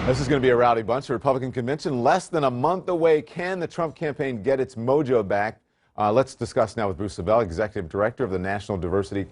This is going to be a rowdy bunch. The Republican convention less than a month away. Can the Trump campaign get its mojo back? Let's discuss now with Bruce LeVell, Executive Director of the National Diversity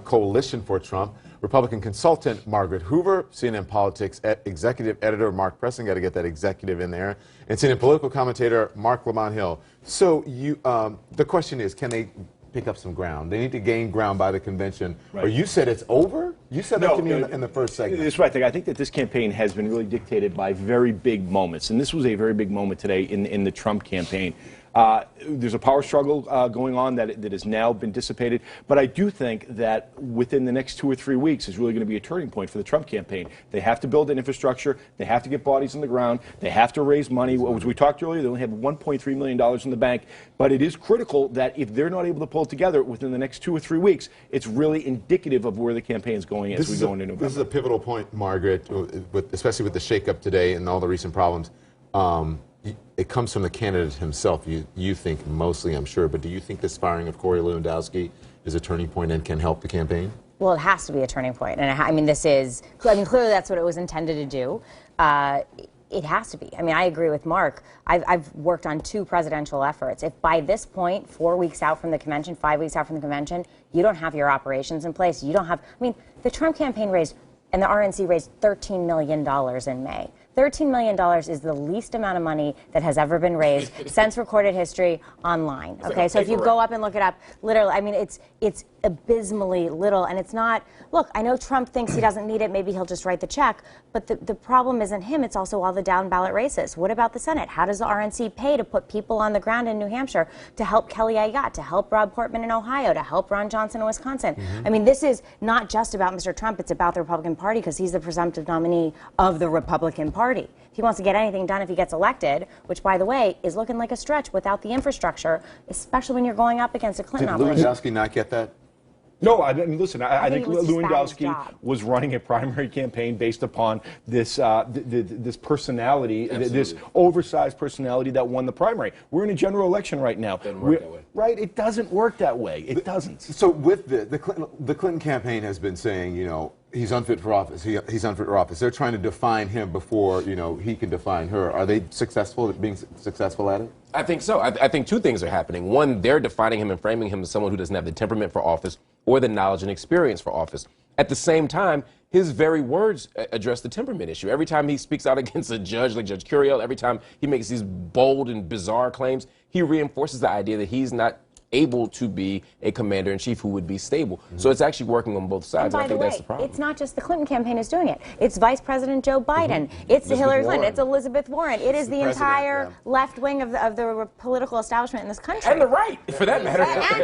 Coalition for Trump. Republican consultant Margaret Hoover, CNN Politics Executive Editor Mark Preston, got to get that executive in there, and CNN political commentator Mark Lamont Hill. So the question is, can they pick up some ground? They need to gain ground by the convention. Right. Or you said it's over? You said that to me in the first segment. That's right. I think that this campaign has been really dictated by very big moments, and this was a very big moment today in the Trump campaign. There's a power struggle going on that has now been dissipated, but I do think that within the next 2 or 3 weeks is really going to be a turning point for the Trump campaign. They have to build an infrastructure. They have to get bodies on the ground. They have to raise money. As we talked earlier, they only have $1.3 million in the bank, but it is critical that if they're not able to pull it together within the next 2 or 3 weeks, it's really indicative of where the campaign is going as we go into November. This is a pivotal point, Margaret, especially with the shakeup today and all the recent problems. It comes from the candidate himself, you think mostly, I'm sure, but do you think this firing of Corey Lewandowski is a turning point and can help the campaign? Well, it has to be a turning point. And I mean, clearly that's what it was intended to do. It has to be. I mean, I agree with Mark. I've worked on 2 presidential efforts. If by this point, 4 weeks out from the convention, 5 weeks out from the convention, you don't have your operations in place, you don't have, I mean, the Trump campaign raised, and the RNC raised $13 million in May. $13 million is the least amount of money that has ever been raised since recorded history online. Okay, so if you go up and look it up, literally, I mean, it's abysmally little, and it's not, look, I know Trump thinks he doesn't need it, maybe he'll just write the check, but the problem isn't him, it's also all the down ballot races. What about the Senate? How does the RNC pay to put people on the ground in New Hampshire, to help Kelly Ayotte, to help Rob Portman in Ohio, to help Ron Johnson in Wisconsin? I mean, this is not just about Mr. Trump, it's about the Republican Party, because he's the presumptive nominee of the Republican Party. If he wants to get anything done if he gets elected, which, by the way, is looking like a stretch without the infrastructure, especially when you're going up against a Clinton operation. Did Lewandowski not get that? No, I mean, listen, I think Lewandowski was running a primary campaign based upon this this personality, this oversized personality that won the primary. We're in a general election right now. It doesn't work that way. Right, it doesn't work that way. It doesn't. So with the Clinton campaign has been saying, you know, he's unfit for office. He's unfit for office. They're trying to define him before, you know, he can define her. Are they successful at being successful at it? I think so. I think 2 things are happening. One, they're defining him and framing him as someone who doesn't have the temperament for office or the knowledge and experience for office. At the same time, his very words address the temperament issue. Every time he speaks out against a judge like Judge Curiel, every time he makes these bold and bizarre claims, he reinforces the idea that he's not able to be a commander-in-chief who would be stable. So it's actually working on both sides. And by the way, that's the problem. It's not just the Clinton campaign is doing it. It's Vice President Joe Biden. It's Hillary Clinton. It's Elizabeth Warren. It is the entire left wing of the political establishment in this country. And the right, for that matter. And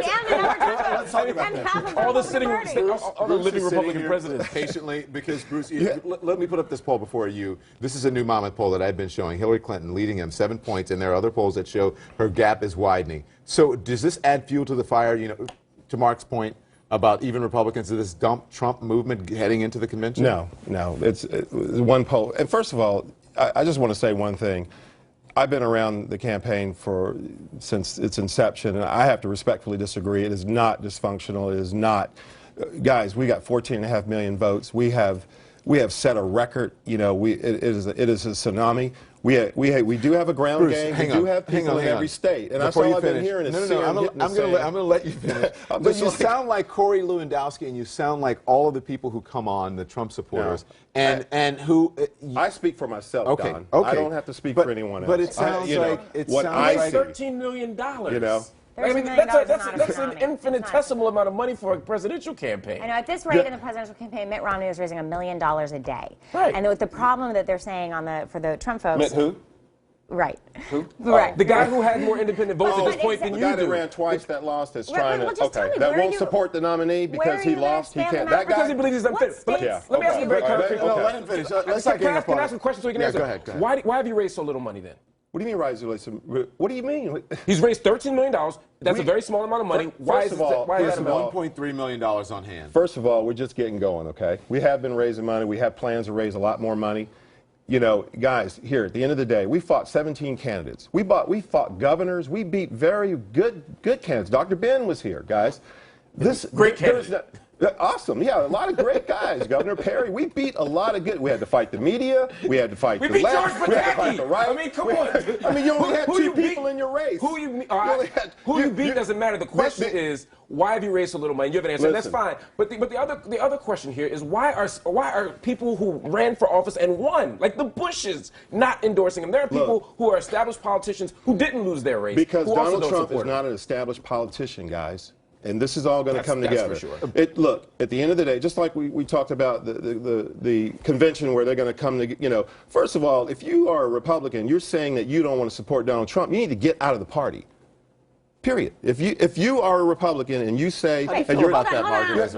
all the living Republican presidents. Patiently, because Bruce, let me put up this poll before you. This is a new Monmouth poll that I've been showing. Hillary Clinton leading him 7 points, and there are other polls that show her gap is widening. So does this add fuel to the fire, you know, to Mark's point about even Republicans to this dump Trump movement heading into the convention? No. It's one poll. And first of all, I just want to say one thing. I've been around the campaign since its inception, and I have to respectfully disagree. It is not dysfunctional. It is not. Guys, we got 14.5 million votes. We have set a record. You know, it is a tsunami. We do have a ground Bruce, game. We do have people in every state, and that's all I've been hearing. I'm going to let you finish. But you sound like Corey Lewandowski, and you sound like all of the people who come on, the Trump supporters, and who. I speak for myself, Don. Okay. I don't have to speak for anyone else. But it sounds like $13 million. You know. I mean, that's an infinitesimal amount of money for a presidential campaign. I know, at this rate in the presidential campaign, Mitt Romney was raising $1 million a day. Right. And the problem that they're saying for the Trump folks. Mitt who? Right. Who? Right. The guy who had more independent votes at this point than you do. The guy that ran twice that lost is trying to, that won't support the nominee because he lost. He can't. That guy. Because he believes he's unfit. Let me ask you a very concrete question. Let him finish. Can I ask a question so he can answer? Go ahead. Why have you raised so little money then? What do you mean raise? What do you mean? He's raised $13 million. That's a very small amount of money. Why is that $1.3 million on hand? First of all, we're just getting going, okay? We have been raising money. We have plans to raise a lot more money. You know, guys, here, at the end of the day, we fought 17 candidates. We fought governors. We beat very good candidates. Dr. Ben was here, guys. Great candidate. Awesome. Yeah, a lot of great guys. Governor Perry, we beat a lot of good. We had to fight the media. We had to fight the left. We had to fight the right. I mean, come on. I mean, you only had two people in your race. Who you beat doesn't matter. The question is, why have you raised so little money? You have an answer. That's fine. But the other question here is why are people who ran for office and won, like the Bushes, not endorsing him? There are people who are established politicians who didn't lose their race. Because Donald Trump is not an established politician, guys. And this is all going to come together. That's for sure. Look, at the end of the day, just like we talked about the convention where they're going to come to, first of all, if you are a Republican, you're saying that you don't want to support Donald Trump, you need to get out of the party. Period. If you are a Republican and you say and you're about that, Margaret,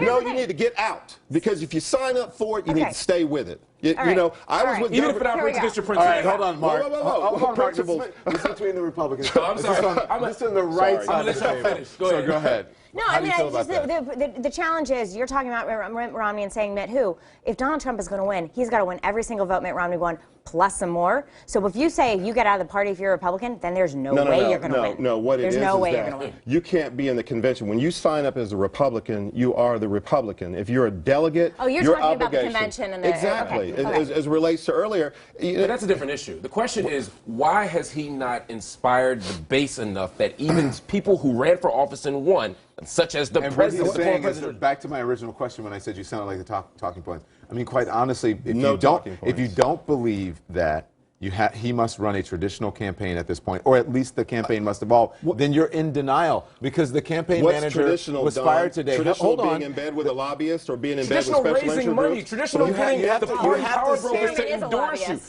no, you need to get out, because if you sign up for it, you need to stay with it. I was with even if it operates against your All principles. right, hold on, Mark. Hold on, Mark. This is between the Republicans. I'm sorry. This is on the right side of the table. So go ahead. No, I mean, the challenge is you're talking about Mitt Romney and saying Mitt who. If Donald Trump is going to win, he's got to win every single vote Mitt Romney won, plus some more. So if you say you get out of the party if you're a Republican, then there's no way you're going to win. No, what there's it is no is way that you're going to win. you can't be in the convention. When you sign up as a Republican, you are the Republican. If you're a delegate, you're talking about the convention and the exactly. As it relates to earlier. But that's a different issue. The question is, why has he not inspired the base enough that even people who ran for office and won, such as the president, back to my original question when I said you sounded like the talking points. I mean, quite honestly, if you don't believe that he must run a traditional campaign at this point, or at least the campaign must evolve, then you're in denial, because the campaign manager was fired today. Traditional being in bed with a lobbyist or being in bed with special raising interest money, groups? traditional getting the power brokers to endorse you.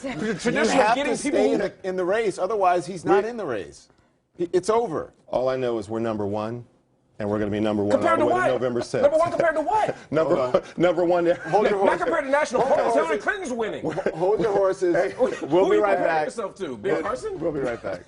You have to stay in the race, otherwise he's not in the race. It's over. All I know is we're number one. And we're going to be number one compared all the to way what? to November 6th. Number one compared to what? number one. Hold your horses. Not compared to national polls. Hillary Clinton's winning. Hold your horses. We'll be right back. Yourself to? Bill Carson? We'll be right back.